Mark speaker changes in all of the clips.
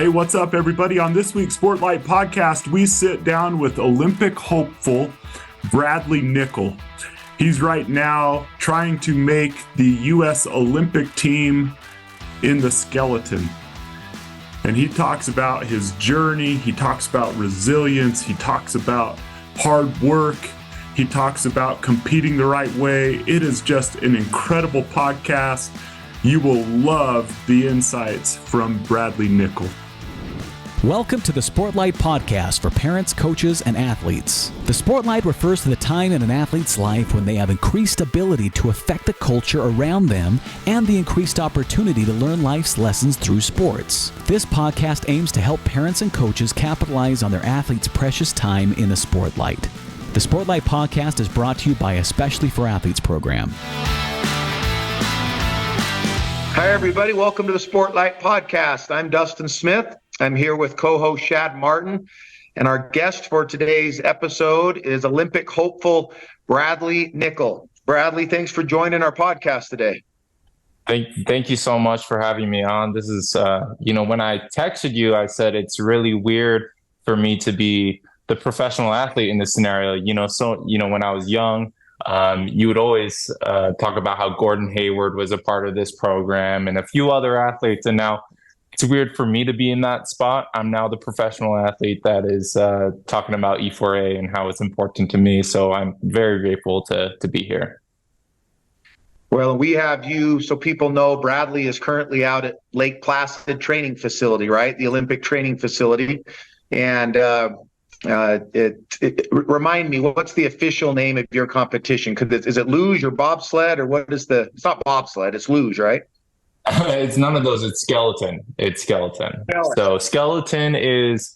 Speaker 1: Hey, what's up, everybody? On this week's Sportlight Podcast, we sit down with Olympic hopeful Bradley Nicol. He's right now trying to make the U.S. Olympic team in the skeleton. And he talks about his journey. He talks about resilience. He talks about hard work. He talks about competing the right way. It is just an incredible podcast. You will love the insights from Bradley Nicol.
Speaker 2: Welcome to the Sportlight Podcast for parents, coaches, and athletes. The Sportlight refers to the time in an athlete's life when they have increased ability to affect the culture around them and the increased opportunity to learn life's lessons through sports. This podcast aims to help parents and coaches capitalize on their athletes' precious time in the Sportlight. The Sportlight Podcast is brought to you by Especially for Athletes program.
Speaker 3: Hi, everybody. Welcome to the Sportlight Podcast. I'm Dustin Smith. I'm here with co-host Shad Martin, and our guest for today's episode is Olympic hopeful Bradley Nicol. Bradley, thanks for joining our podcast today.
Speaker 4: Thank you so much for having me on. This is, when I texted you, I said it's really weird for me to be the professional athlete in this scenario. When I was young, you would always talk about how Gordon Hayward was a part of this program and a few other athletes, and now it's weird for me to be in that spot. I'm now the professional athlete that is talking about E4A and how it's important to me. So I'm very grateful to be here.
Speaker 3: Well, we have you, so people know Bradley is currently out at Lake Placid training facility, right? The Olympic training facility. And remind me, what's the official name of your competition? Is it luge or bobsled, or what is it's not bobsled, it's luge, right?
Speaker 4: It's none of those. It's skeleton. So skeleton is,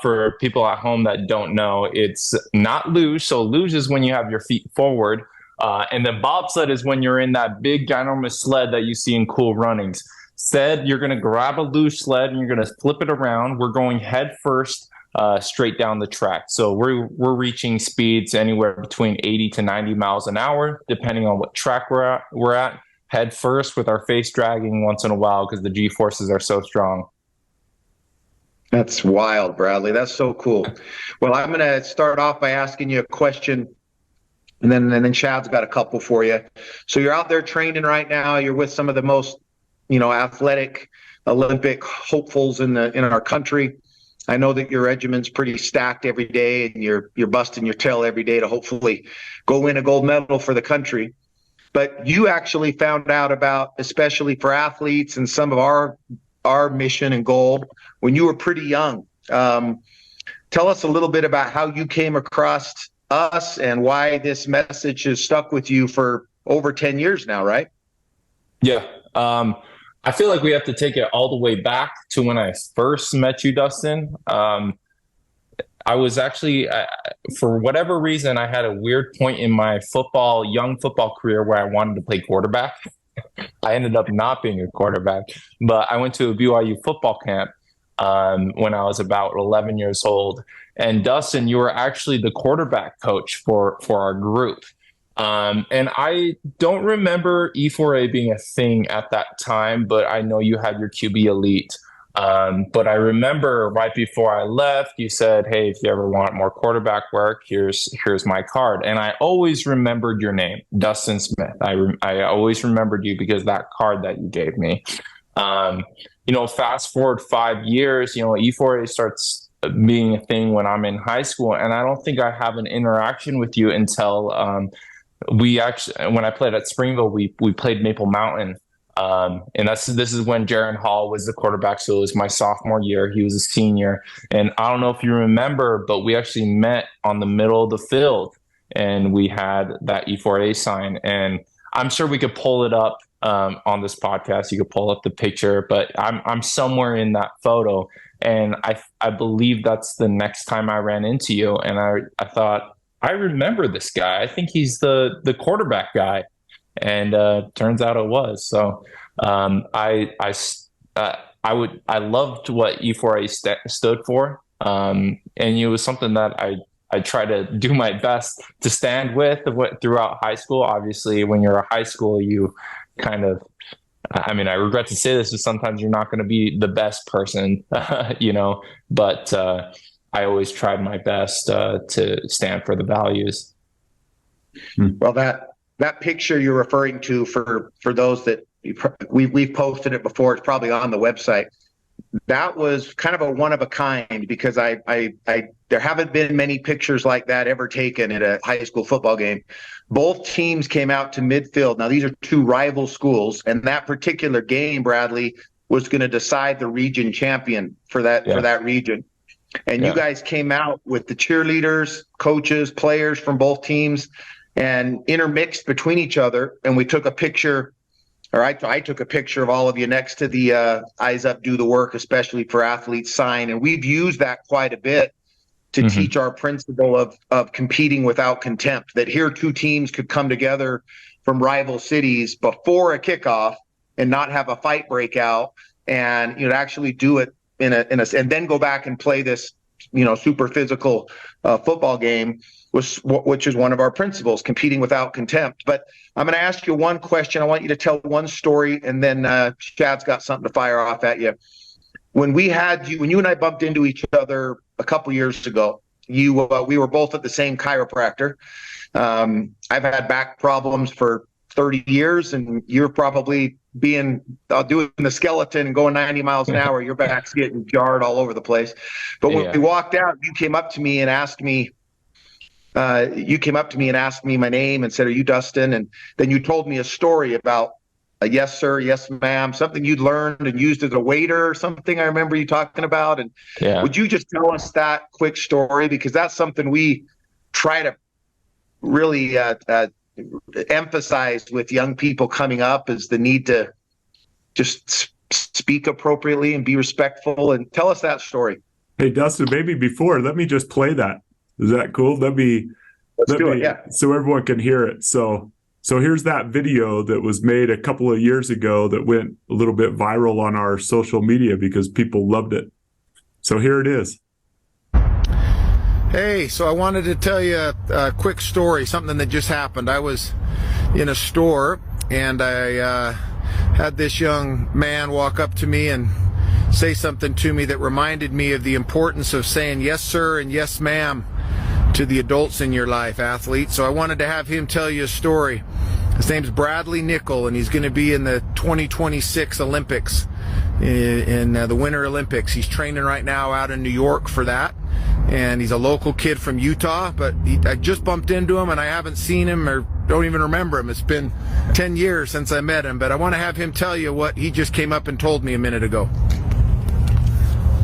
Speaker 4: for people at home that don't know, it's not luge. So luge is when you have your feet forward. And then bobsled is when you're in that big ginormous sled that you see in Cool Runnings. Said you're going to grab a luge sled and you're going to flip it around. We're going head first, straight down the track. So we're reaching speeds anywhere between 80 to 90 miles an hour, depending on what track we're at. Head first with our face dragging once in a while because the G-forces are so strong.
Speaker 3: That's wild, Bradley. That's so cool. Well, I'm going to start off by asking you a question, and then Shad's got a couple for you. So you're out there training right now. You're with some of the most, athletic Olympic hopefuls in our country. I know that your regiment's pretty stacked every day, and you're busting your tail every day to hopefully go win a gold medal for the country. But you actually found out about Especially for Athletes and some of our mission and goal when you were pretty young. Tell us a little bit about how you came across us and why this message has stuck with you for over 10 years now, right?
Speaker 4: Yeah. I feel like we have to take it all the way back to when I first met you, Dustin. I was actually, for whatever reason, I had a weird point in my young football career where I wanted to play quarterback. I ended up not being a quarterback, but I went to a BYU football camp when I was about 11 years old. And Dustin, you were actually the quarterback coach for our group. And I don't remember E4A being a thing at that time, but I know you had your QB elite. But I remember right before I left, you said, hey, if you ever want more quarterback work, here's my card. And I always remembered your name, Dustin Smith. I always remembered you because that card that you gave me. Fast forward 5 years, E4A starts being a thing when I'm in high school. And I don't think I have an interaction with you until when I played at Springville, we played Maple Mountain. And this is when Jaron Hall was the quarterback. So it was my sophomore year. He was a senior. And I don't know if you remember, but we actually met on the middle of the field and we had that E4A sign. And I'm sure we could pull it up on this podcast. You could pull up the picture, but I'm somewhere in that photo. And I believe that's the next time I ran into you. And I thought, I remember this guy. I think he's the quarterback guy. And turns out it was. So I loved what E4A stood for, and it was something that I try to do my best to stand with throughout high school. Obviously, when you're a high school, you kind of I mean, I regret to say this, but sometimes you're not going to be the best person, but I always tried my best to stand for the values.
Speaker 3: Well, that picture you're referring to, for those that we've posted it before, it's probably on the website. That was kind of a one of a kind, because I there haven't been many pictures like that ever taken at a high school football game. Both teams came out to midfield. Now, these are two rival schools, and that particular game, Bradley, was going to decide the region champion for that region. And you guys came out with the cheerleaders, coaches, players from both teams, and intermixed between each other. And we took a picture, or I took a picture of all of you next to the Eyes Up, Do the Work, especially for athletes sign. And we've used that quite a bit to teach our principle of competing without contempt, that here two teams could come together from rival cities before a kickoff and not have a fight break out, and actually do it in a and then go back and play this super physical football game, which is one of our principles, competing without contempt. But I'm going to ask you one question. I want you to tell one story, and then Shad's got something to fire off at you. When you and I bumped into each other a couple years ago, we were both at the same chiropractor. I've had back problems for 30 years, and you're probably doing the skeleton and going 90 miles an hour. Your back's getting jarred all over the place. But when we walked out, you came up to me and asked me my name and said, "Are you Dustin?" And then you told me a story about a yes sir, yes ma'am, something you'd learned and used as a waiter or something. I remember you talking about. And would you just tell us that quick story? Because that's something we try to really emphasize with young people coming up, is the need to just speak appropriately and be respectful. And tell us that story.
Speaker 1: Hey, Dustin, maybe before, let me just play that. Is that cool? Let's do it, yeah. So everyone can hear it. So here's that video that was made a couple of years ago that went a little bit viral on our social media because people loved it. So here it is.
Speaker 5: Hey, so I wanted to tell you a quick story, something that just happened. I was in a store, and I had this young man walk up to me and say something to me that reminded me of the importance of saying yes sir and yes ma'am to the adults in your life, athletes. So I wanted to have him tell you a story. His name's Bradley Nicol, and he's going to be in the 2026 Olympics, in the Winter Olympics. He's training right now out in New York for that, and he's a local kid from Utah, but I just bumped into him, and I haven't seen him or don't even remember him. It's been 10 years since I met him, but I want to have him tell you what he just came up and told me a minute ago.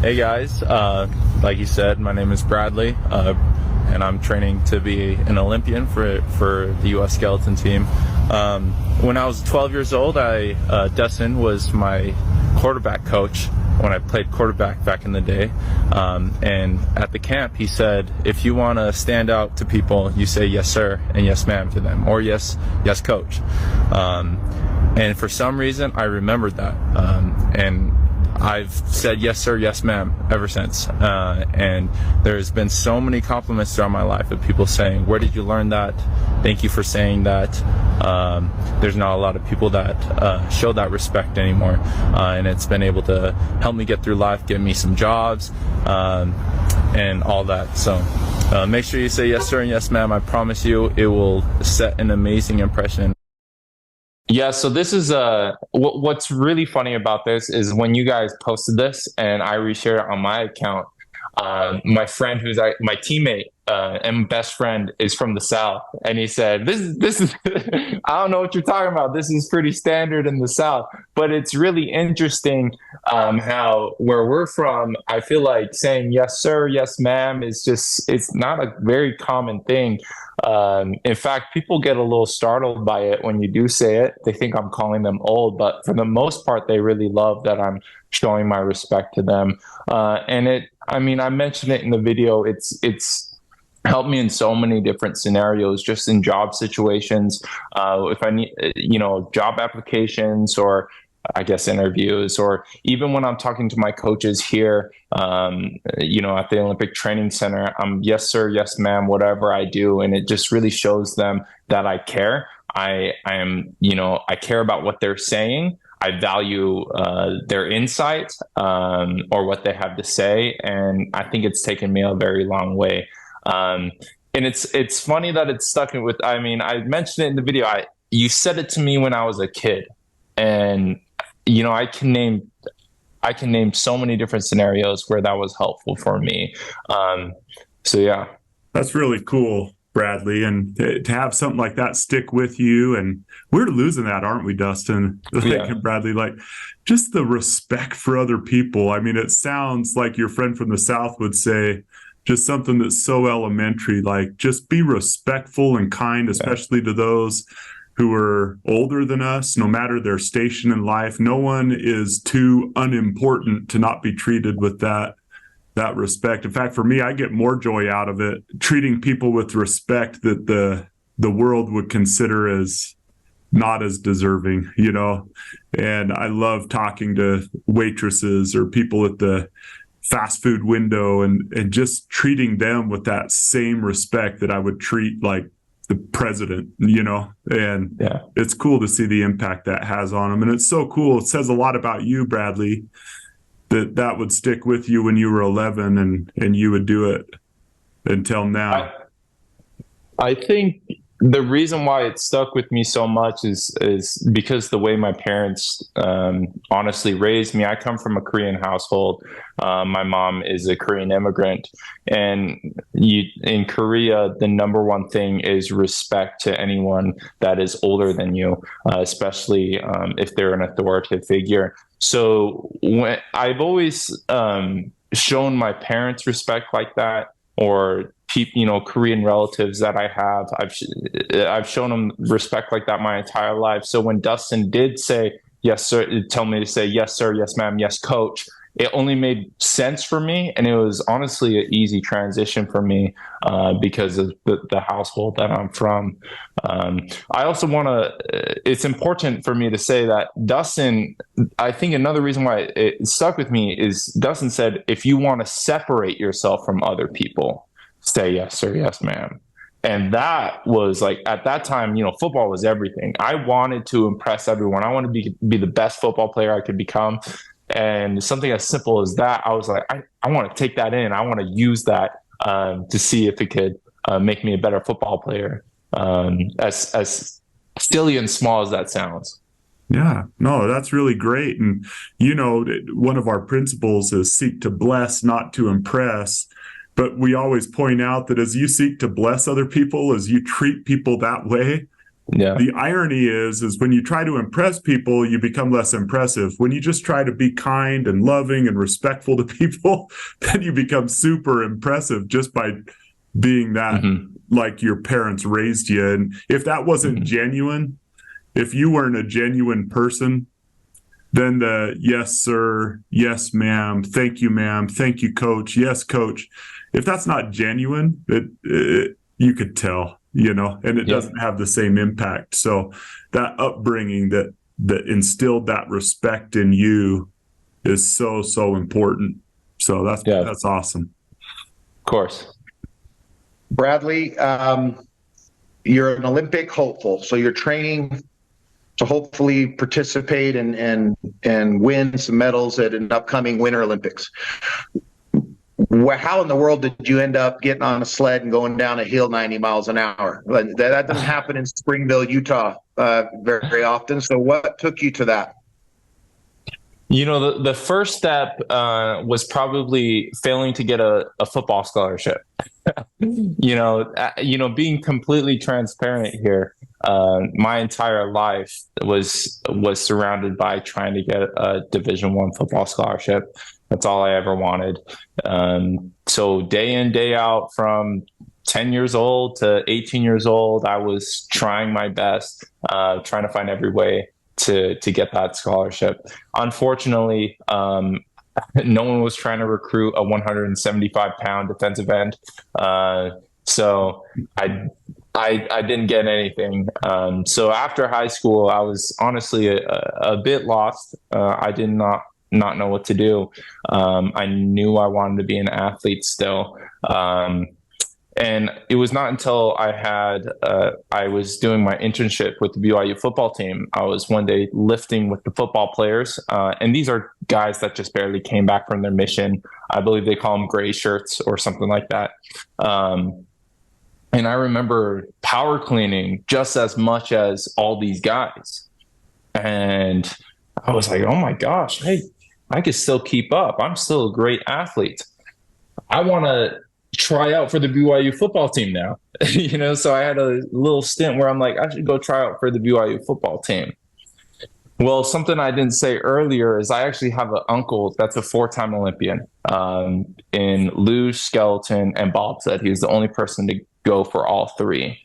Speaker 6: Hey guys, like you said, my name is Bradley, and I'm training to be an Olympian for the U.S. skeleton team. When I was 12 years old, Dustin was my quarterback coach when I played quarterback back in the day. And at the camp, he said, if you want to stand out to people, you say yes sir and yes ma'am to them, or yes coach. And for some reason, I remembered that. And I've said yes sir, yes ma'am ever since. And there's been so many compliments throughout my life of people saying, where did you learn that? Thank you for saying that. There's not a lot of people that show that respect anymore. And it's been able to help me get through life, get me some jobs, and all that. So make sure you say yes sir and yes ma'am. I promise you it will set an amazing impression.
Speaker 4: Yeah, so this is what's really funny about this is when you guys posted this and I reshared it on my account, my friend who's my teammate and best friend is from the South, and he said, this is I don't know what you're talking about. This is pretty standard in the South, but it's really interesting how where we're from, I feel like saying yes sir, yes ma'am it's not a very common thing. In fact, people get a little startled by it when you do say it. They think I'm calling them old, but for the most part, they really love that I'm showing my respect to them. And I mentioned it in the video. It's helped me in so many different scenarios, just in job situations. If I need, job applications or I guess interviews, or even when I'm talking to my coaches here, at the Olympic Training Center, I'm yes sir, yes ma'am, whatever I do. And it just really shows them that I care. I care about what they're saying. I value their insight or what they have to say, and I think it's taken me a very long way. And it's funny that it's stuck with. I mean, I mentioned it in the video. You said it to me when I was a kid, and I can name so many different scenarios where that was helpful for me. So yeah,
Speaker 1: that's really cool, Bradley, and to have something like that stick with you. And we're losing that, aren't we, Dustin? And Bradley, like just the respect for other people. I mean, it sounds like your friend from the South would say just something that's so elementary, like just be respectful and kind, especially to those who are older than us, no matter their station in life. No one is too unimportant to not be treated with that respect. In fact, for me, I get more joy out of it, treating people with respect that the world would consider as not as deserving, and I love talking to waitresses or people at the fast food window and just treating them with that same respect that I would treat like the president, and it's cool to see the impact that has on them. And it's so cool. It says a lot about you, Bradley, that would stick with you when you were 11 and you would do it until now.
Speaker 4: I think the reason why it stuck with me so much is because the way my parents honestly raised me. I come from a Korean household. My mom is a Korean immigrant, and in Korea, the number one thing is respect to anyone that is older than you, especially if they're an authoritative figure. So when I've always shown my parents respect like that, or Korean relatives that I have, I've shown them respect like that my entire life. So when Dustin did say yes sir, tell me to say yes sir, yes ma'am, yes coach, it only made sense for me, and it was honestly an easy transition for me because of the household that I'm from. I also it's important for me to say that Dustin, I think another reason why it stuck with me is Dustin said, if you want to separate yourself from other people, say yes sir, yes ma'am. And that was like, at that time, football was everything. I wanted to impress everyone. I wanted to be the best football player I could become. And something as simple as that, I was like, I want to take that in. I want to use that to see if it could make me a better football player, as silly and small as that sounds.
Speaker 1: Yeah, no, that's really great. And, one of our principles is seek to bless, not to impress. But we always point out that as you seek to bless other people, as you treat people that way, the irony is when you try to impress people, you become less impressive. When you just try to be kind and loving and respectful to people, then you become super impressive just by being that, like your parents raised you. And if that wasn't genuine, if you weren't a genuine person, then the yes, sir, yes, ma'am, thank you, ma'am, thank you, coach, yes, coach. If that's not genuine, you could tell. And it doesn't have the same impact. So that upbringing that instilled that respect in you is so, so important. So that's awesome.
Speaker 4: Of course.
Speaker 3: Bradley, you're an Olympic hopeful. So you're training to hopefully participate and win some medals at an upcoming Winter Olympics. How in the world did you end up getting on a sled and going down a hill 90 miles an hour? That doesn't happen in Springville, Utah, very often. So what took you to that?
Speaker 4: The first step was probably failing to get a football scholarship. Being completely transparent here, my entire life was surrounded by trying to get a Division I football scholarship. That's all I ever wanted. So day in, day out, from 10 years old to 18 years old, I was trying my best, trying to find every way to get that scholarship. Unfortunately, no one was trying to recruit a 175-pound defensive end. So I didn't get anything. So after high school, I was honestly a bit lost. I did not know what to do. I knew I wanted to be an athlete still. And it was not until I was doing my internship with the BYU football team. I was one day lifting with the football players. And these are guys that just barely came back from their mission. I believe they call them gray shirts or something like that. And I remember power cleaning just as much as all these guys. And I was like, oh my gosh, hey, I can still keep up. I'm still a great athlete. I want to try out for the BYU football team now. So I had a little stint where I'm like, I should go try out for the BYU football team. Well, something I didn't say earlier is I actually have an uncle that's a 4-time Olympian in luge, skeleton, and bobsled. He was the only person to go for all 3.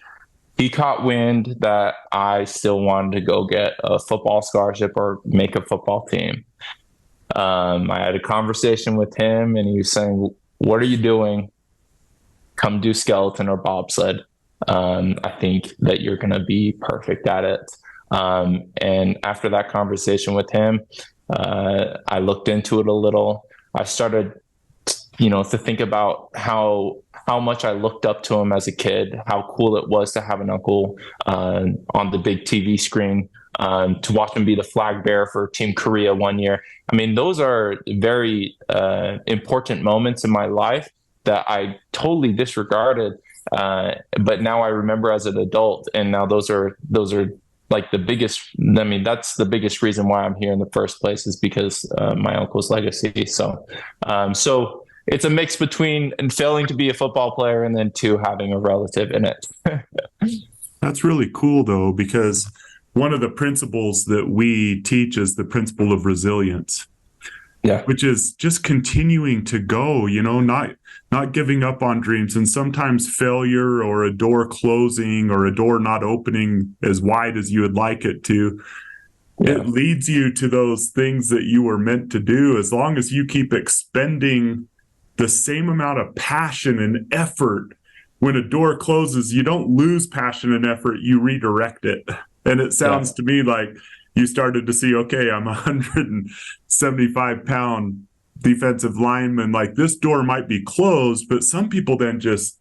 Speaker 4: He caught wind that I still wanted to go get a football scholarship or make a football team. I had a conversation with him, and he was saying, what are you doing? Come do skeleton or bobsled. I think that you're going to be perfect at it. And after that conversation with him, I looked into it a little. I started, to think about how much I looked up to him as a kid, how cool it was to have an uncle on the big TV screen, to watch him be the flag bearer for Team Korea one year. I mean, those are very important moments in my life that I totally disregarded. But now I remember as an adult, and now those are like the biggest. I mean, that's the biggest reason why I'm here in the first place, is because my uncle's legacy. So it's a mix between failing to be a football player and then having a relative in it.
Speaker 1: That's really cool, though, because one of the principles that we teach is the principle of resilience. Yeah, which is just continuing to go, not giving up on dreams. And sometimes failure or a door closing or a door not opening as wide as you would like it to, it leads you to those things that you were meant to do. As long as you keep expending the same amount of passion and effort, when a door closes, you don't lose passion and effort, you redirect it. And it sounds to me like you started to see, okay, I'm a 175-pound defensive lineman. Like, this door might be closed, but some people then just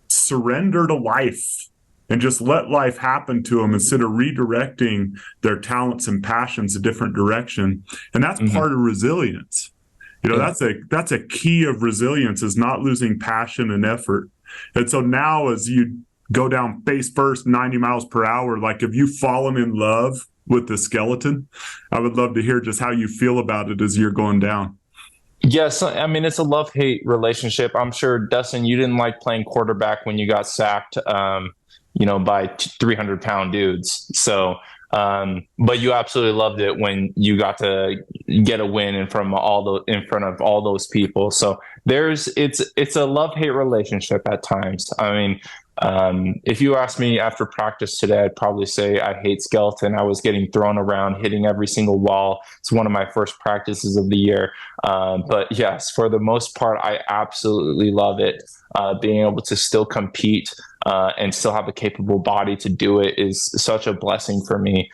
Speaker 1: surrender to life and just let life happen to them instead of redirecting their talents and passions a different direction. And that's part of resilience. That's a key of resilience, is not losing passion and effort. And so now, as you go down face first, 90 miles per hour, like, have you fallen in love with the skeleton? I would love to hear just how you feel about it as you're going down.
Speaker 4: Yes, I mean, it's a love-hate relationship. I'm sure, Dustin, you didn't like playing quarterback when you got sacked, by 300-pound dudes. So, but you absolutely loved it when you got to get a win in front of all those people. So it's a love-hate relationship at times. I mean, if you asked me after practice today, I'd probably say I hate skeleton. I was getting thrown around, hitting every single wall. It's one of my first practices of the year. But yes, for the most part, I absolutely love it. Being able to still compete and still have a capable body to do it is such a blessing for me.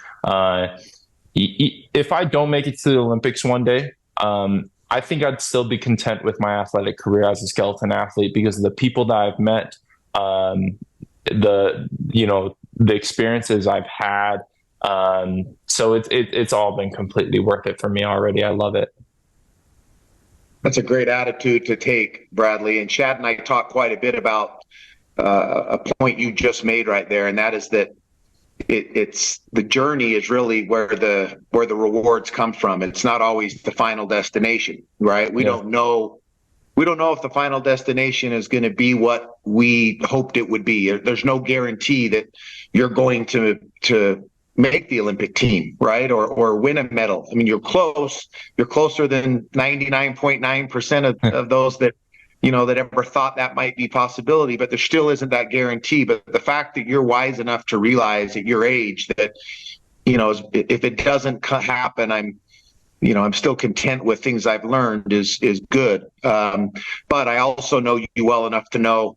Speaker 4: If I don't make it to the Olympics one day, I think I'd still be content with my athletic career as a skeleton athlete, because of the people that I've met, the experiences I've had. So it's all been completely worth it for me already. I love it.
Speaker 3: That's a great attitude to take, Bradley. And Shad and I talked quite a bit about a point you just made right there, and that is that it's the journey is really where the rewards come from. It's not always the final destination, right? We don't know if the final destination is going to be what we hoped it would be. There's no guarantee that you're going to make the Olympic team, right? Or win a medal. I mean, you're close. You're closer than 99.9% of those that ever thought that might be a possibility, but there still isn't that guarantee. But the fact that you're wise enough to realize at your age that, if it doesn't happen, I'm still content with things I've learned is good. But I also know you well enough to know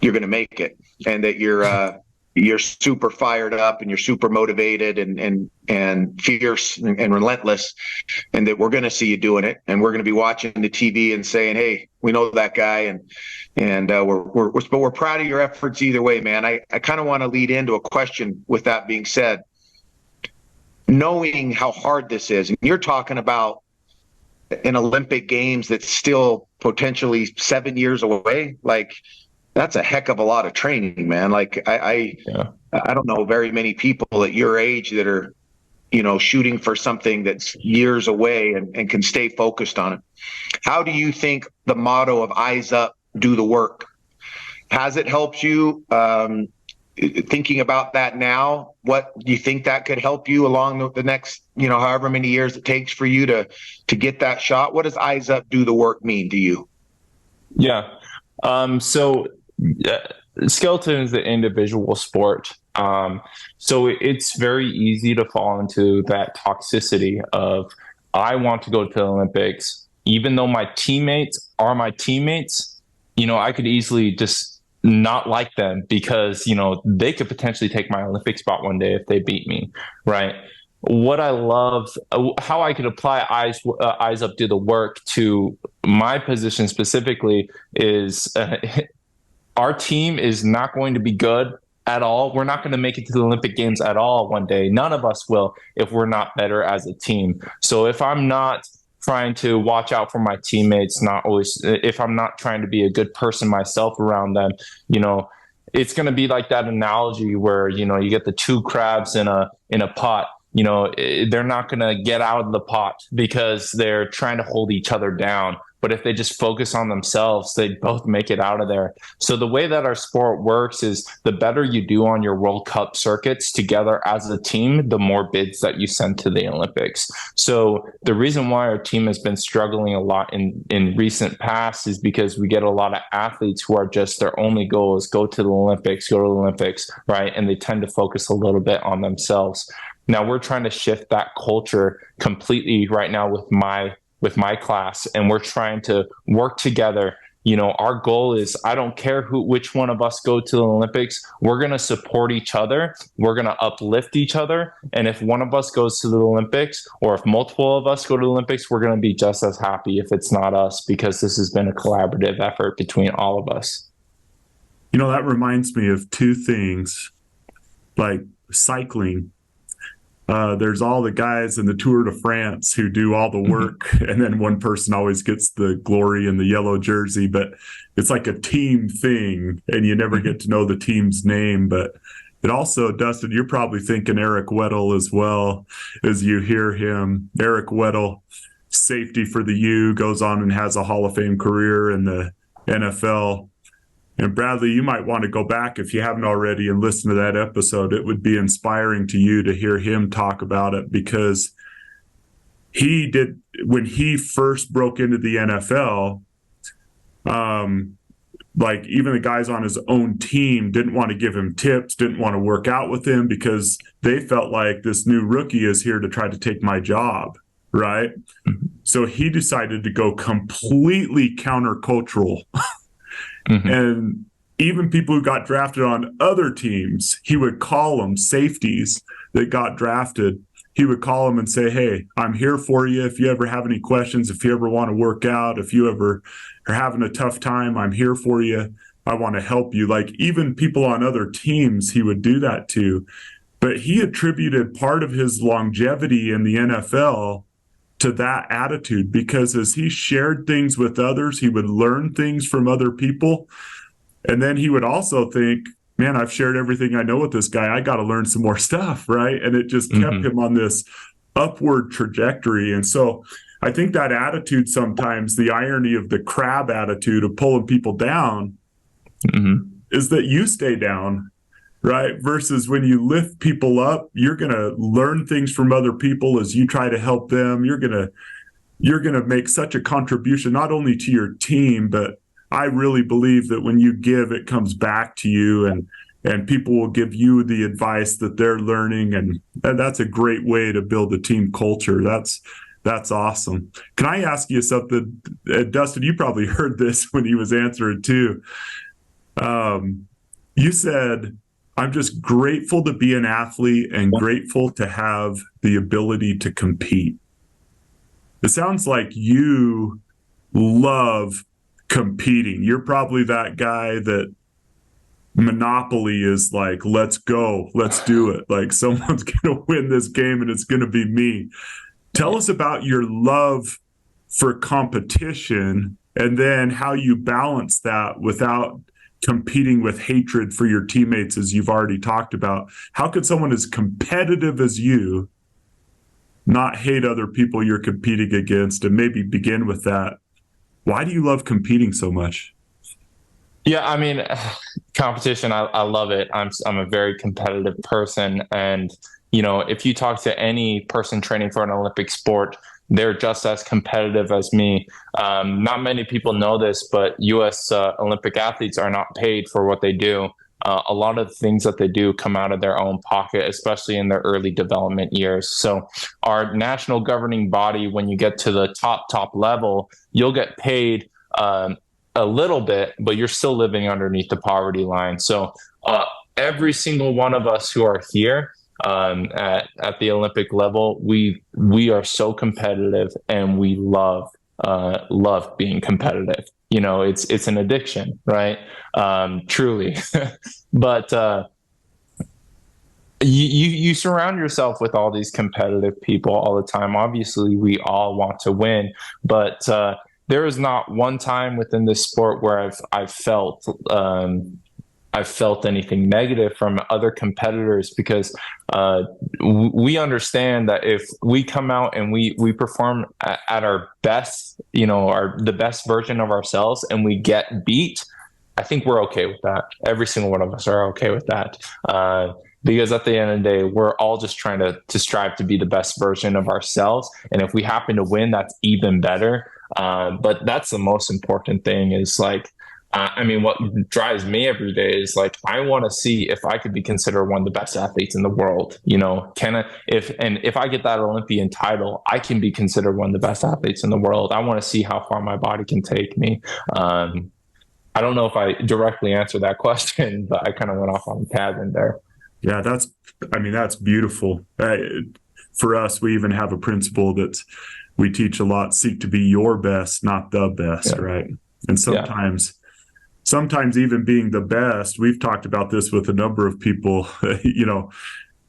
Speaker 3: you're going to make it, and that you're you're super fired up and you're super motivated and fierce and relentless, and that we're going to see you doing it, and we're going to be watching the TV and saying, hey, we know that guy, and we're proud of your efforts either way, man. I kind of want to lead into a question with that being said. Knowing how hard this is, and you're talking about an Olympic Games that's still potentially 7 years away, like, that's a heck of a lot of training, man. Like I don't know very many people at your age that are, shooting for something that's years away and can stay focused on it. How do you think the motto of eyes up, do the work, has it helped you thinking about that now? What do you think that could help you along the next, however many years it takes for you to get that shot? What does eyes up, do the work mean to you?
Speaker 4: Yeah. So skeleton is an individual sport. So it's very easy to fall into that toxicity of, I want to go to the Olympics, even though my teammates are my teammates. I could easily just not like them because, they could potentially take my Olympic spot one day if they beat me. Right. What I love, how I could apply eyes up, do the work to my position specifically is, our team is not going to be good at all. We're not going to make it to the Olympic Games at all one day. None of us will if we're not better as a team. So if I'm not trying to watch out for my teammates, if I'm not trying to be a good person myself around them, it's going to be like that analogy where, you get the two crabs in a pot. They're not going to get out of the pot because they're trying to hold each other down. But if they just focus on themselves, they both make it out of there. So the way that our sport works is, the better you do on your World Cup circuits together as a team, the more bids that you send to the Olympics. So the reason why our team has been struggling a lot in recent past is because we get a lot of athletes who are just, their only goal is go to the Olympics, right? And they tend to focus a little bit on themselves. Now we're trying to shift that culture completely right now with my class, and we're trying to work together. Our goal is, I don't care which one of us go to the Olympics, we're going to support each other. We're going to uplift each other. And if one of us goes to the Olympics, or if multiple of us go to the Olympics, we're going to be just as happy if it's not us, because this has been a collaborative effort between all of us.
Speaker 1: That reminds me of two things, like cycling. There's all the guys in the Tour de France who do all the work, and then one person always gets the glory in the yellow jersey, but it's like a team thing, and you never get to know the team's name. But it also, Dustin, you're probably thinking Eric Weddle as well as you hear him. Eric Weddle, safety for the U, goes on and has a Hall of Fame career in the NFL. And Bradley, you might want to go back if you haven't already and listen to that episode. It would be inspiring to you to hear him talk about it, because he did, when he first broke into the NFL, like even the guys on his own team didn't want to give him tips, didn't want to work out with him, because they felt like this new rookie is here to try to take my job, right? So he decided to go completely countercultural. And even people who got drafted on other teams, he would call them safeties that got drafted. He would call them and say, hey, I'm here for you. If you ever have any questions, if you ever want to work out, if you ever are having a tough time, I'm here for you. I want to help you. Like even people on other teams, he would do that to. But he attributed part of his longevity in the NFL to that attitude, because as he shared things with others, he would learn things from other people. And then he would also think, man, I've shared everything I know with this guy. I got to learn some more stuff, right? And it just kept him on this upward trajectory. And so I think that attitude, sometimes the irony of the crab attitude of pulling people down, is that you stay down, right? Versus when you lift people up, you're going to learn things from other people as you try to help them. You're going to make such a contribution, not only to your team, but I really believe that when you give, it comes back to you, and people will give you the advice that they're learning. And that's a great way to build a team culture. That's awesome. Can I ask you something? Dustin, you probably heard this when he was answering too. You said I'm just grateful to be an athlete and grateful to have the ability to compete. It sounds like you love competing. You're probably that guy that Monopoly is like, let's go, let's do it. Like, someone's going to win this game and it's going to be me. Tell us about your love for competition and then how you balance that without competing with hatred for your teammates, as you've already talked about. How could someone as competitive as you not hate other people you're competing against? And maybe begin with that. Why do you love competing so much?
Speaker 4: Yeah, I mean, competition, I love it. I'm a very competitive person. And, you know, if you talk to any person training for an Olympic sport, they're just as competitive as me. Not many people know this, but U.S. Olympic athletes are not paid for what they do. A lot of the things that they do come out of their own pocket, especially in their early development years. So our national governing body, when you get to the top level, you'll get paid a little bit, but you're still living underneath the poverty line. So every single one of us who are here at the Olympic level, we are so competitive, and we love being competitive. You know, it's an addiction, right? Truly. But you surround yourself with all these competitive people all the time. Obviously, we all want to win, but there is not one time within this sport where I've felt anything negative from other competitors, because we understand that if we come out and we perform at our best, you know, the best version of ourselves, and we get beat, I think we're okay with that. Every single one of us are okay with that. Because at the end of the day, we're all just trying to strive to be the best version of ourselves. And if we happen to win, that's even better. But that's the most important thing, is like, I mean, what drives me every day is like, I want to see if I could be considered one of the best athletes in the world. You know, if I get that Olympian title, I can be considered one of the best athletes in the world. I want to see how far my body can take me. I don't know if I directly answered that question, but I kind of went off on a tangent there.
Speaker 1: Yeah, that's beautiful. For us, we even have a principle that we teach a lot: seek to be your best, not the best, right? And sometimes even being the best, we've talked about this with a number of people, you know,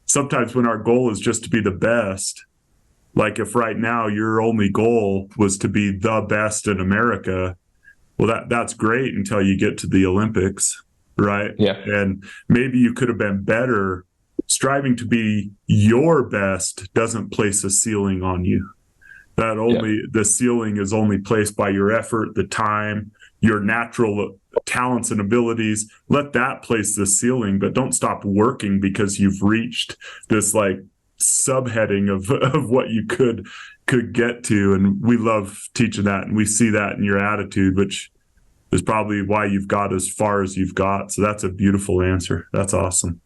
Speaker 1: sometimes when our goal is just to be the best, like if right now your only goal was to be the best in America, well, that's great until you get to the Olympics, right? Yeah. And maybe you could have been better. Striving to be your best doesn't place a ceiling on you. The ceiling is only placed by your effort, the time, your natural talents and abilities. Let that place the ceiling, but don't stop working because you've reached this like subheading of what you could get to. And we love teaching that, and we see that in your attitude, which is probably why you've got as far as you've got. So that's a beautiful answer. That's awesome.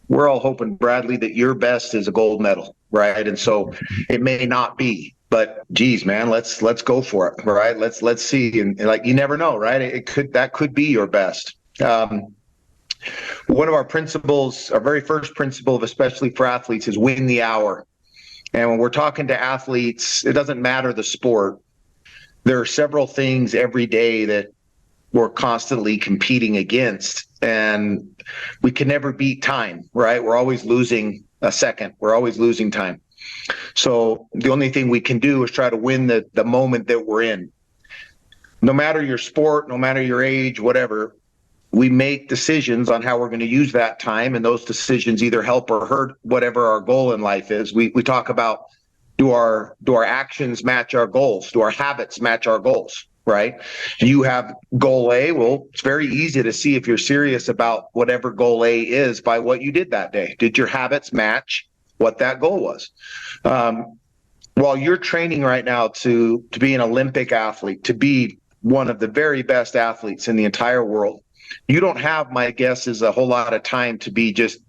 Speaker 3: We're all hoping, Bradley, that your best is a gold medal, right? And so it may not be, but geez, man, let's go for it, right? Let's see, and like, you never know, right? That could be your best. One of our principles, our very first principle, especially for athletes, is win the hour. And when we're talking to athletes, it doesn't matter the sport. There are several things every day that we're constantly competing against, and we can never beat time, right? We're always losing a second. We're always losing time. So the only thing we can do is try to win the moment that we're in. No matter your sport, no matter your age, whatever, we make decisions on how we're going to use that time, and those decisions either help or hurt whatever our goal in life is. We talk about, do our actions match our goals? Do our habits match our goals? Right? You have goal A. Well, it's very easy to see if you're serious about whatever goal A is by what you did that day. Did your habits match what that goal was? While you're training right now to be an Olympic athlete, to be one of the very best athletes in the entire world, you don't have, my guess is, a whole lot of time to be just,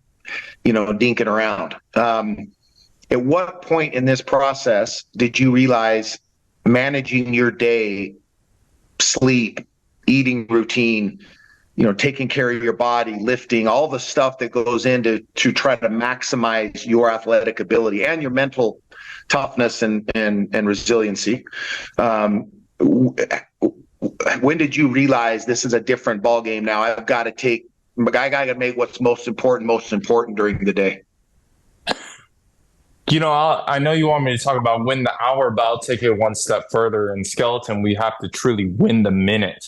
Speaker 3: dinking around. At what point in this process did you realize managing your day, sleep, eating routine, taking care of your body, lifting, all the stuff that goes into to try to maximize your athletic ability and your mental toughness and resiliency. When did you realize this is a different ball game now? I got to make what's most important during the day?
Speaker 4: I know you want me to talk about win the hour, but I'll take it one step further. In skeleton, we have to truly win the minute.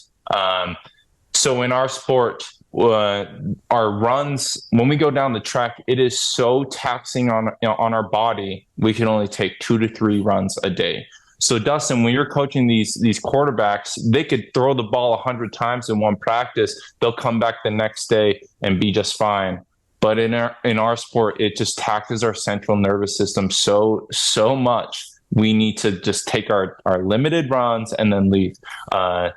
Speaker 4: So in our sport, our runs, when we go down the track, it is so taxing on our body. We can only take 2 to 3 runs a day. So Dustin, when you're coaching these quarterbacks, they could throw the ball 100 times in one practice. They'll come back the next day and be just fine. But in our sport, it just taxes our central nervous system so much. We need to just take our limited runs and then leave. What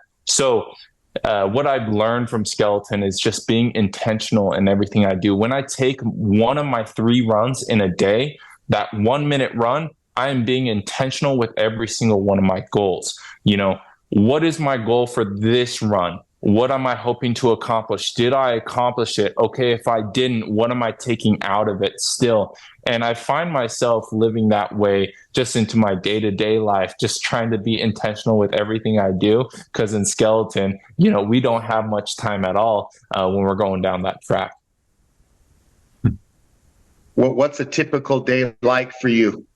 Speaker 4: I've learned from skeleton is just being intentional in everything I do. When I take one of my 3 runs in a day, that 1 minute run, I am being intentional with every single one of my goals. What is my goal for this run? What am I hoping to accomplish? Did I accomplish it? Okay, if I didn't, what am I taking out of it still? And I find myself living that way just into my day-to-day life, just trying to be intentional with everything I do. Because in skeleton, we don't have much time at all when we're going down that track.
Speaker 3: What's a typical day like for you?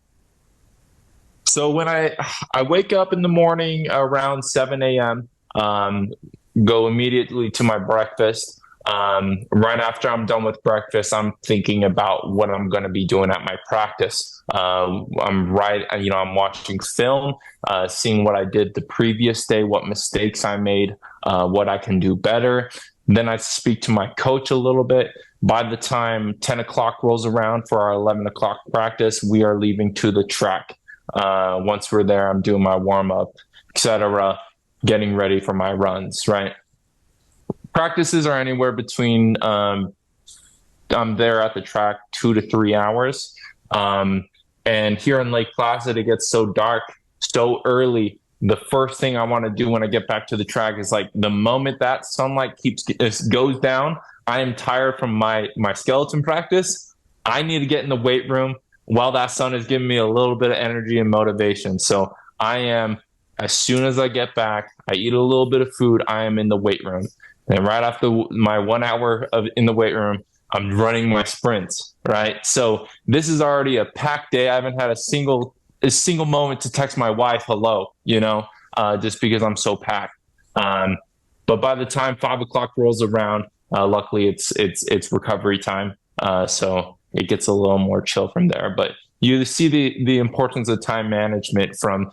Speaker 4: So when I wake up in the morning around 7 a.m., go immediately to my breakfast. Right after I'm done with breakfast, I'm thinking about what I'm going to be doing at my practice. I'm watching film, seeing what I did the previous day, what mistakes I made, what I can do better. Then I speak to my coach a little bit. By the time 10 o'clock rolls around for our 11 o'clock practice, we are leaving to the track. Once we're there, I'm doing my warm up, etc., getting ready for my runs, right? Practices are anywhere between, I'm there at the track 2 to 3 hours. And here in Lake Placid, it gets so dark so early. The first thing I want to do when I get back to the track is the moment that sunlight goes down, I am tired from my skeleton practice. I need to get in the weight room while that sun is giving me a little bit of energy and motivation. So I am, as soon as I get back, I eat a little bit of food, I am in the weight room. And right after my 1 hour in the weight room, I'm running my sprints, right? So this is already a packed day. I haven't had a single moment to text my wife hello, just because I'm so packed. But by the time 5 o'clock rolls around, luckily it's recovery time. So it gets a little more chill from there. But you see the importance of time management from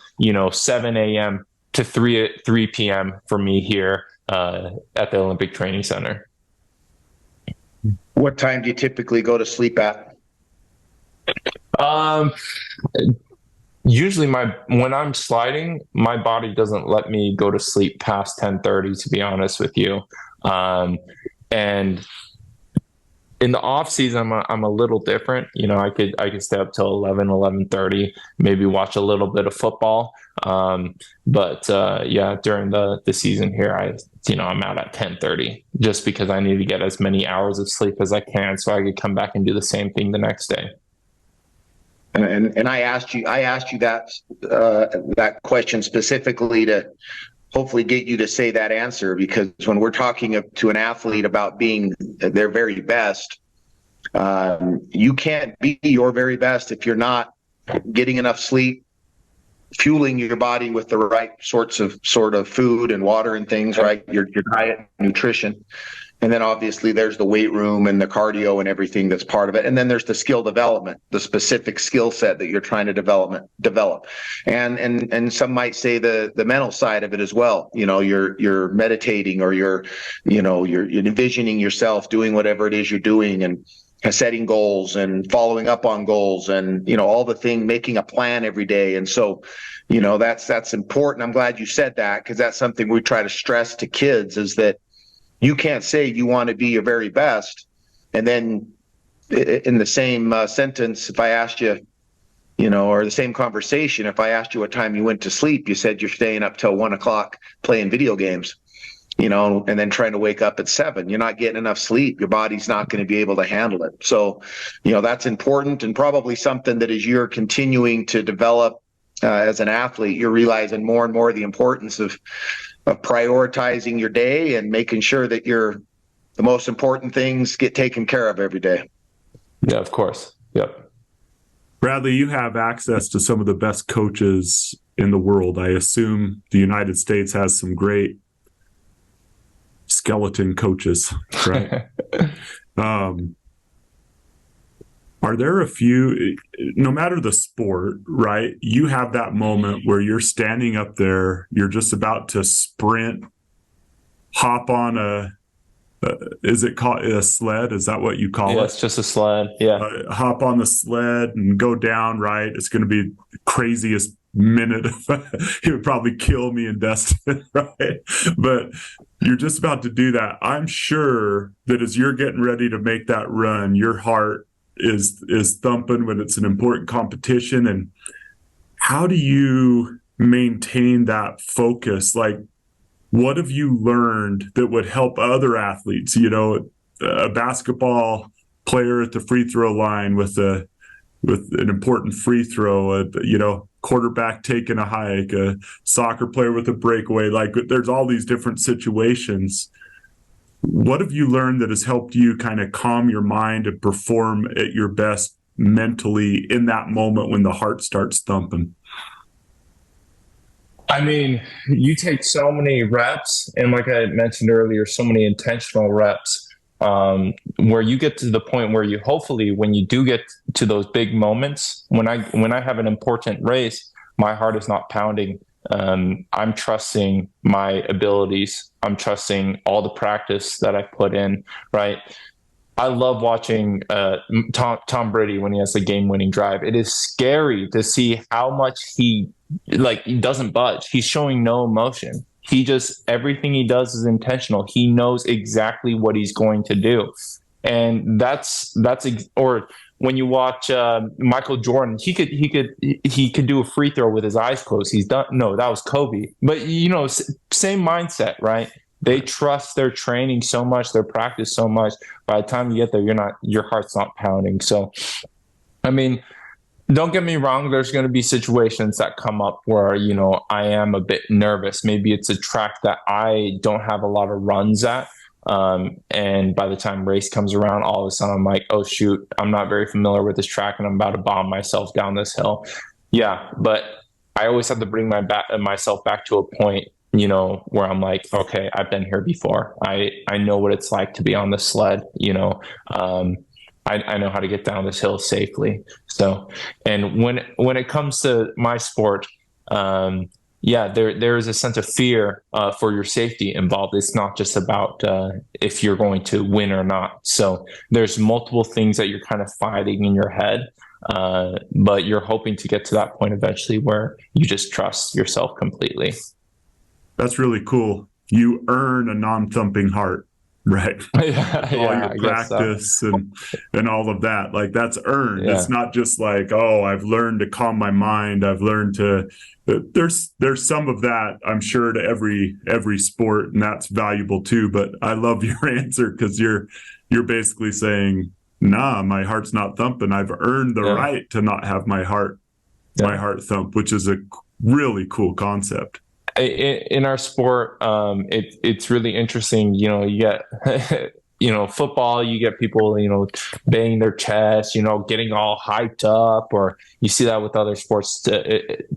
Speaker 4: 7 a.m. to 3 p.m. for me here at the Olympic Training Center.
Speaker 3: What time do you typically go to sleep at?
Speaker 4: Usually when I'm sliding, my body doesn't let me go to sleep past 10:30, to be honest with you. And in the off season, I'm a little different. I could stay up till 11:30, maybe watch a little bit of football. But during the season here, I'm out at 10:30 just because I need to get as many hours of sleep as I can so I could come back and do the same thing the next day.
Speaker 3: And I asked you that question specifically to hopefully get you to say that answer, because when we're talking to an athlete about being their very best, you can't be your very best if you're not getting enough sleep, fueling your body with the right sort of food and water and things, right? Your diet, nutrition. And then obviously there's the weight room and the cardio and everything that's part of it. And then there's the skill development, the specific skill set that you're trying to develop. And some might say the mental side of it as well. You're meditating, or you're envisioning yourself doing whatever it is you're doing, and setting goals and following up on goals, and all the thing, making a plan every day. And so that's important. I'm glad you said that, because that's something we try to stress to kids, is that you can't say you want to be your very best, and then in the same sentence, if I asked you, or the same conversation, if I asked you what time you went to sleep, you said you're staying up till 1 o'clock playing video games. and then trying to wake up at 7. You're not getting enough sleep. Your body's not going to be able to handle it. So, that's important, and probably something that as you're continuing to develop as an athlete, you're realizing more and more the importance of prioritizing your day and making sure that the most important things get taken care of every day.
Speaker 4: Yeah, of course. Yep.
Speaker 1: Bradley, you have access to some of the best coaches in the world. I assume the United States has some great skeleton coaches, right? Are there a few, no matter the sport, right? You have that moment where you're standing up there, you're just about to sprint, hop on is it called a sled? Is that what you call it?
Speaker 4: Yeah, it's just a sled. Yeah.
Speaker 1: Hop on the sled and go down, right? It's going to be the craziest minute. He would probably kill me and Dustin, right? But you're just about to do that. I'm sure that as you're getting ready to make that run, your heart is thumping when it's an important competition. And how do you maintain that focus? Like, what have you learned that would help other athletes? A basketball player at the free throw line with an important free throw, quarterback taking a hike, a soccer player with a breakaway. Like, there's all these different situations. What have you learned that has helped you kind of calm your mind and perform at your best mentally in that moment when the heart starts thumping?
Speaker 4: I mean, you take so many reps, and like I mentioned earlier, so many intentional reps, where you get to the point where you hopefully, when you do get to those big moments, when I have an important race, my heart is not pounding. I'm trusting my abilities. I'm trusting all the practice that I put in, right? I love watching Tom Brady when he has the game-winning drive. It is scary to see how much he doesn't budge. He's showing no emotion. Everything he does is intentional. He knows exactly what he's going to do. And or when you watch Michael Jordan, he could do a free throw with his eyes closed. He's done. No, that was Kobe. But same mindset, right? They trust their training so much, their practice so much. By the time you get there, your heart's not pounding. So, I mean, don't get me wrong. There's going to be situations that come up where, I am a bit nervous. Maybe it's a track that I don't have a lot of runs at. And by the time race comes around, all of a sudden I'm like, oh shoot, I'm not very familiar with this track and I'm about to bomb myself down this hill. Yeah. But I always have to bring myself back to a point, where I'm like, okay, I've been here before. I know what it's like to be on the sled, I know how to get down this hill safely. So, and when it comes to my sport, there is a sense of fear for your safety involved. It's not just about if you're going to win or not. So there's multiple things that you're kind of fighting in your head, but you're hoping to get to that point eventually where you just trust yourself completely.
Speaker 1: That's really cool. You earn a non-thumping heart, right? All your practice and all of that. Like, that's earned. Yeah. It's not just like, oh, I've learned to calm my mind. I've learned to. There's some of that, I'm sure, to every sport, and that's valuable too. But I love your answer, because you're basically saying, nah, my heart's not thumping. I've earned the right to not have my heart thump, which is a really cool concept.
Speaker 4: In our sport, it's really interesting. You get, football, you get people, banging their chest, getting all hyped up, or you see that with other sports.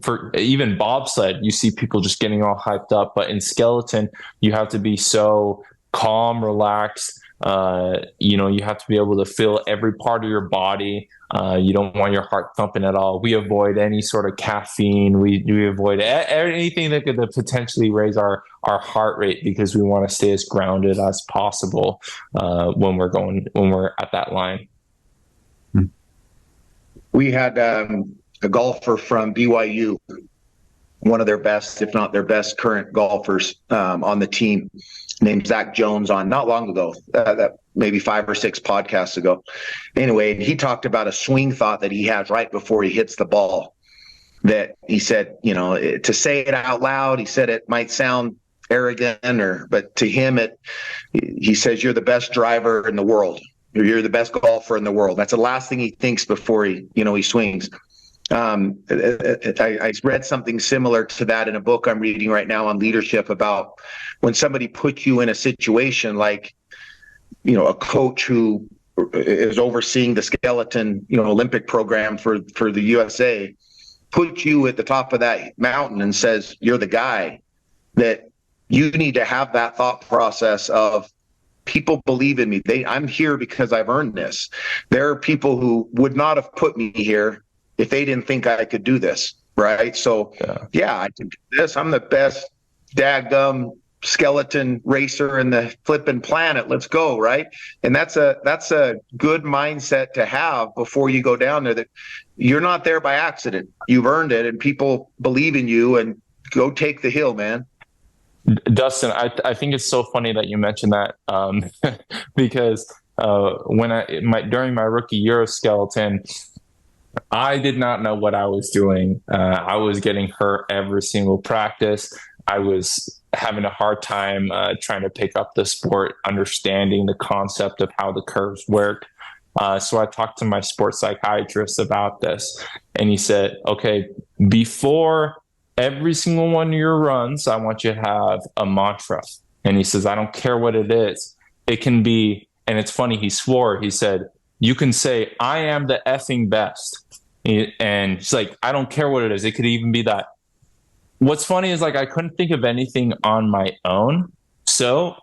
Speaker 4: For even bobsled, you see people just getting all hyped up. But in skeleton, you have to be so calm, relaxed. You have to be able to feel every part of your body. You don't want your heart thumping at all. We avoid any sort of caffeine. We avoid anything that could potentially raise our heart rate, because we want to stay as grounded as possible when we're at that line.
Speaker 3: We had a golfer from BYU, one of their best, if not their best, current golfers on the team, named Zach Jones, on not long ago, that maybe 5 or 6 podcasts ago. Anyway, he talked about a swing thought that he has right before he hits the ball, that he said, to say it out loud, he said it might sound arrogant, but to him, he says, you're the best driver in the world. You're the best golfer in the world. That's the last thing he thinks before he swings. I read something similar to that in a book I'm reading right now on leadership, about when somebody puts you in a situation like, a coach who is overseeing the skeleton, Olympic program for the USA, puts you at the top of that mountain and says, you're the guy, that you need to have that thought process of, people believe in me. I'm here because I've earned this. There are people who would not have put me here if they didn't think I could do this, right? So, yeah, I can do this. I'm the best dadgum skeleton racer in the flipping planet. Let's go, right? And that's a good mindset to have before you go down there, that you're not there by accident. You've earned it, and people believe in you, and go take the hill, man.
Speaker 4: Dustin, I think it's so funny that you mentioned that, because during my rookie year of skeleton, I did not know what I was doing. I was getting hurt every single practice. I was having a hard time trying to pick up the sport, understanding the concept of how the curves work. So I talked to my sports psychiatrist about this, and he said, okay, before every single one of your runs, I want you to have a mantra. And he says, I don't care what it is. It can be, and it's funny, he swore, he said, you can say, I am the effing best. And it's like, I don't care what it is. It could even be that. What's funny is, like, I couldn't think of anything on my own. So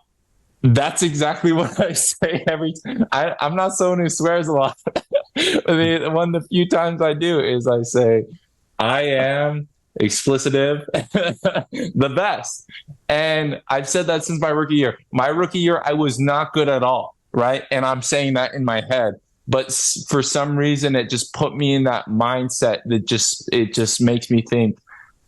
Speaker 4: that's exactly what I say every time. I'm not someone who swears a lot. I mean, one of the few times I do is I say, I am explicitive, the best. And I've said that since my rookie year. My rookie year, I was not good at all, right? And I'm saying that in my head. But for some reason, it just put me in that mindset that it just makes me think,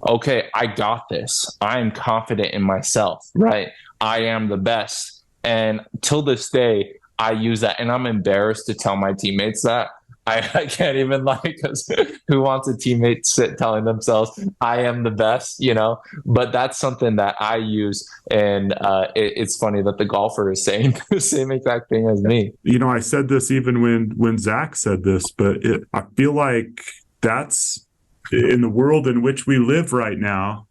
Speaker 4: okay, I got this. I am confident in myself, right? I am the best. And till this day, I use that. And I'm embarrassed to tell my teammates that. I can't even lie, because who wants a teammate sit telling themselves, I am the best, But that's something that I use. And it's funny that the golfer is saying the same exact thing as me.
Speaker 1: I said this even when Zach said this, but I feel like that's in the world in which we live right now.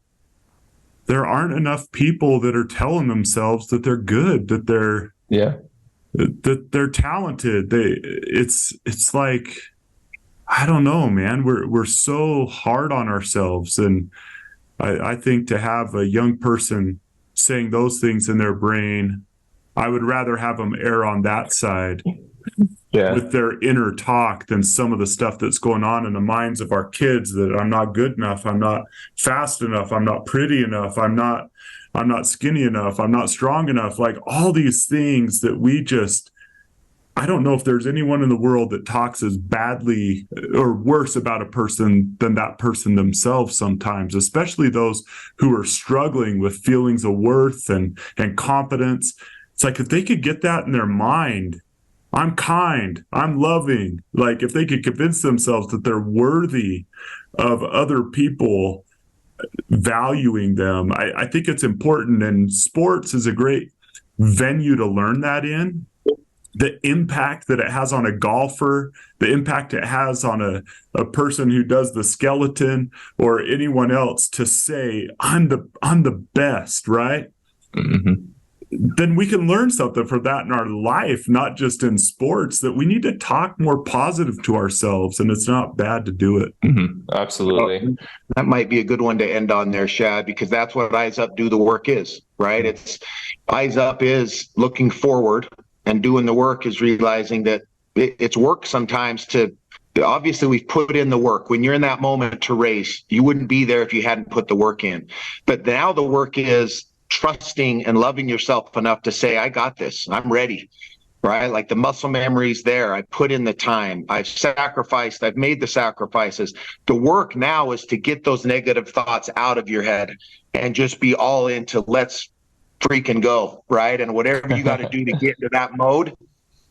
Speaker 1: There aren't enough people that are telling themselves that they're good, that they're talented. It's like, I don't know, man. We're so hard on ourselves, and I think to have a young person saying those things in their brain, I would rather have them err on that side with their inner talk than some of the stuff that's going on in the minds of our kids, that I'm not good enough, I'm not fast enough, I'm not pretty enough, I'm not skinny enough, I'm not strong enough. Like, all these things that I don't know if there's anyone in the world that talks as badly or worse about a person than that person themselves sometimes, especially those who are struggling with feelings of worth and confidence. It's like, if they could get that in their mind, I'm kind, I'm loving, like, if they could convince themselves that they're worthy of other people valuing them, I think it's important. And sports is a great venue to learn that in. The impact that it has on a golfer, the impact it has on a person who does the skeleton, or anyone else, to say, I'm the best, right?
Speaker 4: Mm-hmm.
Speaker 1: Then we can learn something from that in our life, not just in sports, that we need to talk more positive to ourselves, and it's not bad to do it.
Speaker 4: Mm-hmm. Absolutely.
Speaker 3: Well, that might be a good one to end on there, Shad, because that's what Eyes Up Do the Work is, right? It's Eyes Up is looking forward, and doing the work is realizing that it's work sometimes obviously we've put in the work. When you're in that moment to race, you wouldn't be there if you hadn't put the work in. But now the work is trusting and loving yourself enough to say, I got this, I'm ready, right? Like, the muscle memory's there. I put in the time, I've sacrificed, I've made the sacrifices. The work now is to get those negative thoughts out of your head and just be all into let's freaking go, right? And whatever you got to do to get into that mode,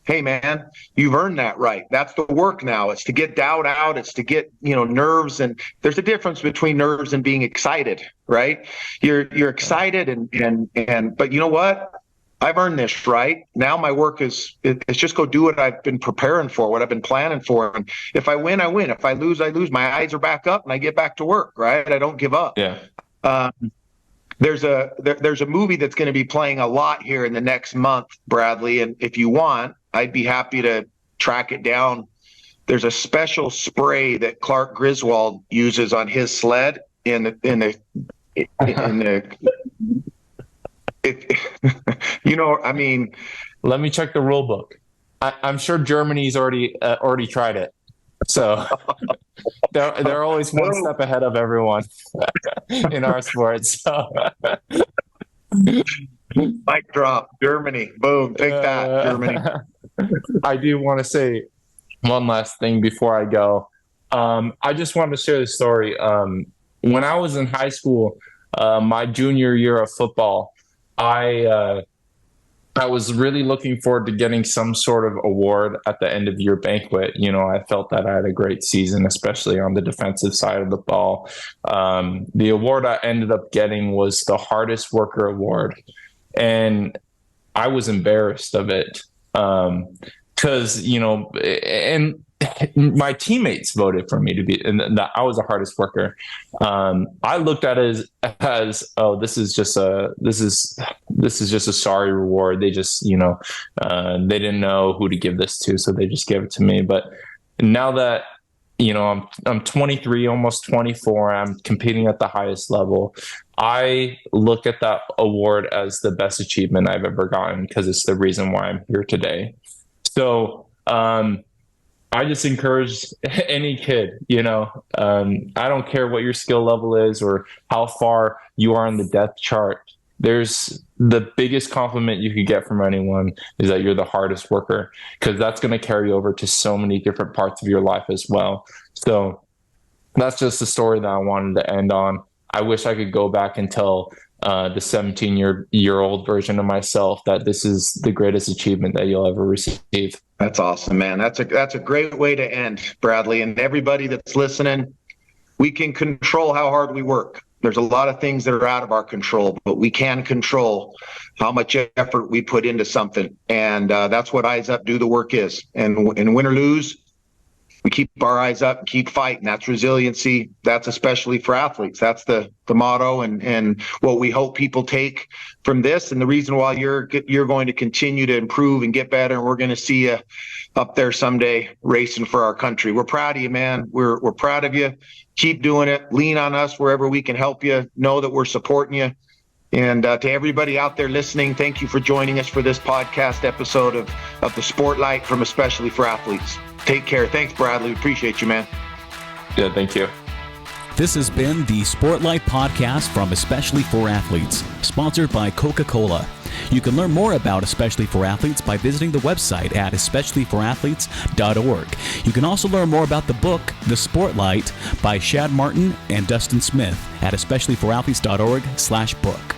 Speaker 3: hey man, you've earned that right. That's the work now. It's to get doubt out. It's to get, nerves. And there's a difference between nerves and being excited, right? You're excited but you know what? I've earned this, right? Now my work is just go do what I've been preparing for, what I've been planning for. And if I win, I win. If I lose, I lose. My eyes are back up and I get back to work, right? I don't give up.
Speaker 4: Yeah.
Speaker 3: There's a movie that's going to be playing a lot here in the next month, Bradley. And if you want, I'd be happy to track it down. There's a special spray that Clark Griswold uses on his sled let
Speaker 4: me check the rule book. I'm sure Germany's already tried it. So they're always one step ahead of everyone in our sports. So.
Speaker 3: Mic drop, Germany. Boom, take that, Germany.
Speaker 4: I do want to say one last thing before I go. I just wanted to share the story. When I was in high school, my junior year of football, I was really looking forward to getting some sort of award at the end of year banquet. I felt that I had a great season, especially on the defensive side of the ball. The award I ended up getting was the hardest worker award. And I was embarrassed of it. Because, and my teammates voted for me to be, and that I was the hardest worker. I looked at it as this is just a sorry reward. They just, they didn't know who to give this to, so they just gave it to me. But now that, I'm 23, almost 24, I'm competing at the highest level. I look at that award as the best achievement I've ever gotten because it's the reason why I'm here today. So, I just encourage any kid, I don't care what your skill level is or how far you are on the depth chart. There's the biggest compliment you could get from anyone is that you're the hardest worker, because that's going to carry over to so many different parts of your life as well. So that's just the story that I wanted to end on. I wish I could go back and tell the 17-year-old version of myself that this is the greatest achievement that you'll ever receive. That's
Speaker 3: awesome, man. That's a great way to end, Bradley. And everybody that's listening, we can control how hard we work. There's a lot of things that are out of our control, but we can control how much effort we put into something. And that's what Eyes Up, Do the Work is. And win or lose, we keep our eyes up and keep fighting. That's resiliency. That's especially for athletes. That's the motto and what we hope people take from this. And the reason why you're going to continue to improve and get better. And we're going to see you up there someday racing for our country. We're proud of you, man. We're proud of you. Keep doing it. Lean on us wherever we can help you. Know that we're supporting you. And to everybody out there listening, thank you for joining us for this podcast episode of the Sportlight from Especially for Athletes. Take care. Thanks, Bradley. Appreciate you, man.
Speaker 4: Yeah, thank you.
Speaker 2: This has been the Sportlight Podcast from Especially for Athletes, sponsored by Coca-Cola. You can learn more about Especially for Athletes by visiting the website at especiallyforathletes.org. You can also learn more about the book, The Sportlight, by Shad Martin and Dustin Smith at especiallyforathletes.org/book.